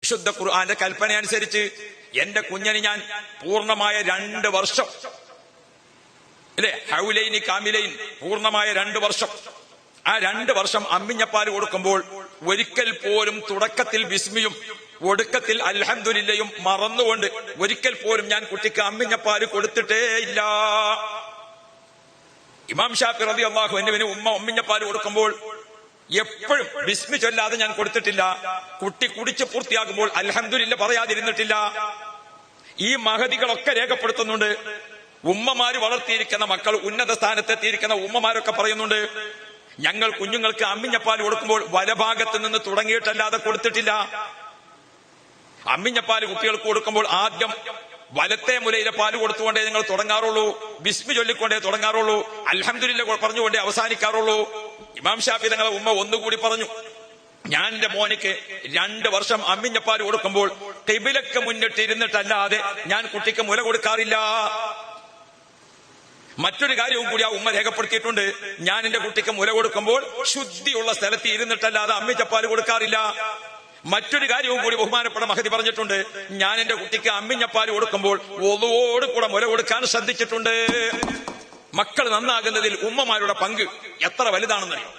വിശുദ്ധ ഖുർആന്റെ കൽപ്പന അനുസരിച്ച് എന്റെ കുഞ്ഞിന് ഞാൻ പൂർണ്ണമായ 2 വർഷം അല്ലെ, ഹൗലൈനി കാമിലൈൻ, പൂർണ്ണമായ 2 വർഷം, ആ 2 വർഷം അമ്മിഞ്ഞപ്പാൽ കൊടുക്കുമ്പോൾ ഒരിക്കൽ പോലും തുടക്കത്തിൽ ബിസ്മിയും ഒടുക്കത്തിൽ അൽഹംദുലില്ലയും മറന്നുകൊണ്ട് ഒരിക്കൽ പോലും ഞാൻ കുട്ടിക്ക് അമ്മിഞ്ഞപ്പാൽ കൊടുത്തിട്ടേ ഇല്ല. ഇമാം ഷാഫി റളിയല്ലാഹു അൻഹുവിന് ഉമ്മ അമ്മിഞ്ഞപ്പാൽ കൊടുക്കുമ്പോൾ എപ്പോഴും ബിസ്മി ചൊല്ലാതെ ഞാൻ കൊടുത്തിട്ടില്ല. കുട്ടി കുടിച്ച് പൂർത്തിയാകുമ്പോൾ അൽഹംദുലില്ല പറയാതിരുന്നിട്ടില്ല. ഈ മഹദികളൊക്കെ രേഖപ്പെടുത്തുന്നുണ്ട്. ഉമ്മമാര് വളർത്തിയിരിക്കുന്ന മക്കൾ, ഉന്നത സ്ഥാനത്തെത്തിയിരിക്കുന്ന ഉമ്മമാരൊക്കെ പറയുന്നുണ്ട്, ഞങ്ങൾ കുഞ്ഞുങ്ങൾക്ക് അമ്മിഞ്ഞപ്പാൽ കൊടുക്കുമ്പോൾ വലഭാഗത്ത് നിന്ന് തുടങ്ങിയിട്ടല്ലാതെ കൊടുത്തിട്ടില്ല. അമ്മിഞ്ഞപ്പാൽ കുട്ടികൾക്ക് കൊടുക്കുമ്പോൾ ആദ്യം വലത്തെ മുലയിലെ പാല് കൊടുത്തുകൊണ്ടേ നിങ്ങൾ തുടങ്ങാറുള്ളൂ, ബിസ്മി ചൊല്ലിക്കൊണ്ടേ തുടങ്ങാറുള്ളൂ, അൽഹംദുലില്ല പറഞ്ഞുകൊണ്ടേ അവസാനിക്കാറുള്ളൂ. ഇമാം ഷാഫി തങ്ങളെ ഉമ്മ ഒന്നുകൂടി പറഞ്ഞു, ഞാൻ എന്റെ മോനിക്ക് 2 വർഷം അമ്മിഞ്ഞപ്പാൽ കൊടുക്കുമ്പോൾ ഖിബിലക്ക് മുന്നിട്ട് ഇരുന്നിട്ടല്ലാതെ ഞാൻ കുട്ടിക്ക് മുല കൊടുക്കാറില്ല. മറ്റൊരു കാര്യവും കൂടി ആ ഉമ്മ രേഖപ്പെടുത്തിയിട്ടുണ്ട്, ഞാൻ എന്റെ കുട്ടിക്ക് മുല കൊടുക്കുമ്പോൾ ശുദ്ധിയുള്ള സ്ഥലത്ത് ഇരുന്നിട്ടല്ലാതെ അമ്മിഞ്ഞപ്പാൽ കൊടുക്കാറില്ല. മറ്റൊരു കാര്യവും കൂടി ബഹുമാനപ്പെട്ട മഹദി പറഞ്ഞിട്ടുണ്ട്, ഞാൻ എന്റെ കുട്ടിക്ക് അമ്മിഞ്ഞപ്പാൽ കൊടുക്കുമ്പോൾ ഒന്നുവോട് കൂടെ മുല കൊടുക്കാൻ ശ്രദ്ധിച്ചിട്ടുണ്ട്. മക്കൾ നന്നാകുന്നതിൽ ഉമ്മമാരുടെ പങ്ക് എത്ര വലുതാണെന്നറിയോ?